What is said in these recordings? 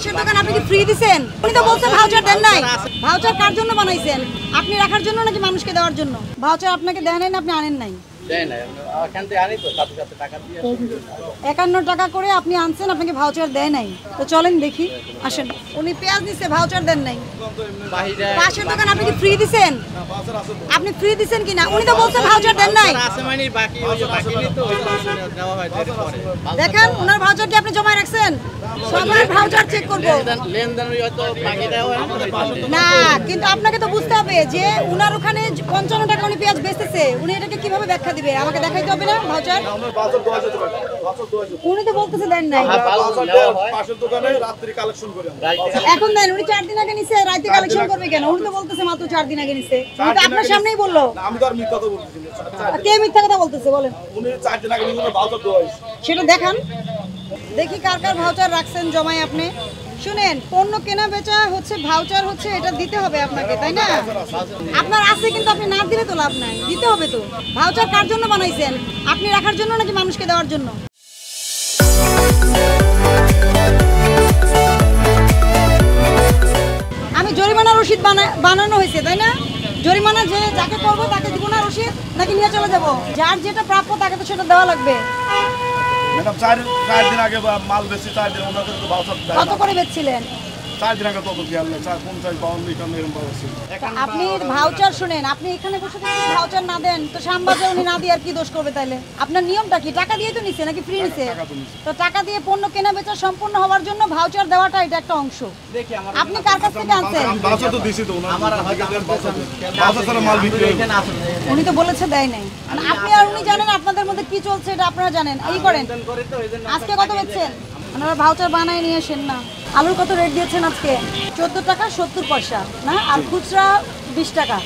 পাশের দোকান আপনি কি ফ্রি দিবেন? উনি তো বলছেন ভাউচার দেন নাই। ভাউচার কার জন্য বানাইছেন? আপনি রাখার জন্য নাকি মানুষকে দেওয়ার জন্য? ভাউচার আপনাকে দেন নাই না আপনি আনেন নাই? দেন নাই, এখান থেকে আনি তো সাথে সাথে টাকা দিয়ে 51 টাকা করে আপনি আনছেন, আপনাকে ভাউচার দেয় নাই। তো চলেন দেখি, আসেন। উনি পেঁয়াজ দিছে, ভাউচার দেন নাই। পাশের দোকান আপনি কি ফ্রি দিবেন? আপনি ফ্রি দিবেন কিনা? উনি তো বলছেন ভাউচার দেন নাই। দেখেন ওনার ভাউচার কি আপনি জমা রাখছেন? সবার ভাউচার চেক করব। না, কিন্তু আপনাকে তো বুঝতে হবে যে উনার ওখানে 55 টাকা উনি পেঁয়াজ বেচতেছে, উনি এটাকে কিভাবে ব্যাখ্যা দিবে? আমাকে দেখাইতে হবে না ভাউচার? উনি তো বলতেছে দেন নাই। পাশের দোকানে রাত্রি কালেকশন করে এখন দেন, উনি 4 দিন আগে নিছে, রাতে কালেকশন করবে কেন? উনি তো বলতেছে মাত্র 4 দিন আগে নিছে। উনি তো আপনার সামনেই বললো। আমি তো আর মিথ্যা কথা বলতেছি না। কে মিথ্যা কথা বলতেছে বলেন? উনি 4 দিন আগে নিয়ে ভাউচার দেওয়া হয়েছে। সেটা দেখান, দেখি কার কার ভাউচার রাখছেন জমায় আপনি। শুনেন, পণ্য কেনা বেচা হচ্ছে, ভাউচার হচ্ছে, এটা দিতে হবে আপনাকে, তাই না? আপনার আছে, কিন্তু আপনি না দিলে তো লাভ নাই, দিতে হবে তো। ভাউচার কার জন্য বানাইছেন? আপনি রাখার জন্য নাকি মানুষকে দেওয়ার জন্য? আমি জরিমানা রসিদ বানানো হয়েছে, তাই না? জরিমানা যে যাকে করবো তাকে দিব না রসিদ, নাকি নিয়ে চলে যাব? যার যেটা প্রাপ্য তাকে তো সেটা দেওয়া লাগবে। ম্যাডাম 4 দিন আগে মাল বেশি 4 দিন ওনাদের তো ভাউচার দেয়। কত করে বেচছিলেন? 4 দিন আগে তত খেয়াল নেই, 50 52 এখানে এরকম পাচ্ছি। আপনি ভাউচার শুনেন, আপনি এখানে বসে থেকে ভাউচার না দেন তো শ্যামবাজার উনি না দিয়ে আর কি দোষ করবে তাইলে? আপনার নিয়মটা কি? টাকা দিয়ে তো নিছে নাকি ফ্রি নিছে? তো টাকা দিয়ে পণ্য কেনা বেচা সম্পূর্ণ হওয়ার জন্য ভাউচার দেওয়াটা এটা একটা অংশ। আপনি কার কাছ থেকে আনছেন? ভাউচার তো দিছি তো আমার ভাউচার ছাড়া মাল বিক্রি হয় না। উনি তো বলেছে দেয় নাই। আপনি আর উনি জানেন আপনাদের মধ্যে কি চলছে, এটা আপনারা জানেন। এই করেন, আজকে কত বেচছেন? আপনারা ভাউচার বানায় নিয়ে আসেন না। আলুর কত রেট দিয়েছেন আজকে? 14 টাকা 70 পয়সা না? আর খুচরা 20 টাকা।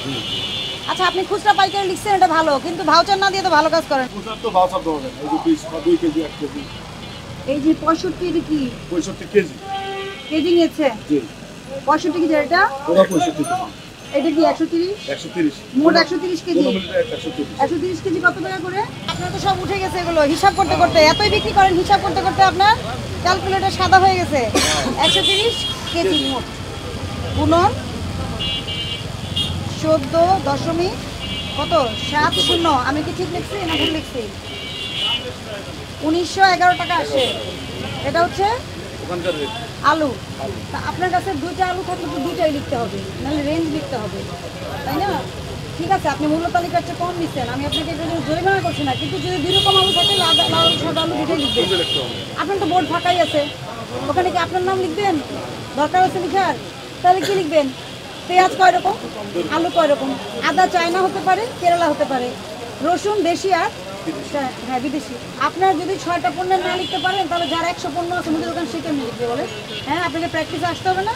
আচ্ছা, আপনি খুচরা পাইকারি লিখছেন, এটা ভালো, কিন্তু ভাউচার না দিয়ে তো ভালো কাজ করেন। খুচরা তো ভাউচার দেওয়া যায়, এই যে 20 বা 2 কেজি 1 কেজি। এই যে 65, এটা কি 65 কেজি কেজি নিয়েছে? জি 65 কেজি এটা? ওরা 65 কেজি। এটা কি 130? 130 মোট 130 কেজি। 130 কেজি কত টাকা করে? আপনার তো সব উঠে গেছে, এগুলো হিসাব করতে করতে এতই বিক্রি করেন, হিসাব করতে করতে আপনার ক্যালকুলেটর সাদা হয়ে গেছে। 130 কেজি মোট গুণন 14 কত 70। আমি কি ঠিক লিখছি না ভুল লিখছি? 1911 টাকা আসে। এটা হচ্ছে আলু। তা আপনার কাছে 2টা আলু থাকলে তো 2টাই লিখতে হবে, নাহলে রেঞ্জ লিখতে হবে, তাই না? ঠিক আছে, আপনি মূল্য তালিকার চেয়ে কম নিচ্ছেন, আমি আপনাকে এটা জরিমানা করছি না, কিন্তু যদি 2 রকম আলু থাকে, লাল আলু সাদা আলু 2টাই লিখবেন। আপনার তো বোর্ড ফাঁকাই আছে, ওখানে কি আপনার নাম লিখবেন? দরকার আছে লিখার? তাহলে কি লিখবেন? পেঁয়াজ কয় রকম, আলু কয় রকম, আদা চায়না হতে পারে, কেরালা হতে পারে, রসুন দেশি আর হ্যাঁ বিদেশি। আপনার যদি 6টা পণ্যের না লিখতে পারেন, তাহলে যার 100 পণ্য আছে মুদি দোকান সে কেমনি লিখবে বলে? হ্যাঁ, আপনাকে প্র্যাকটিসে আসতে হবে না?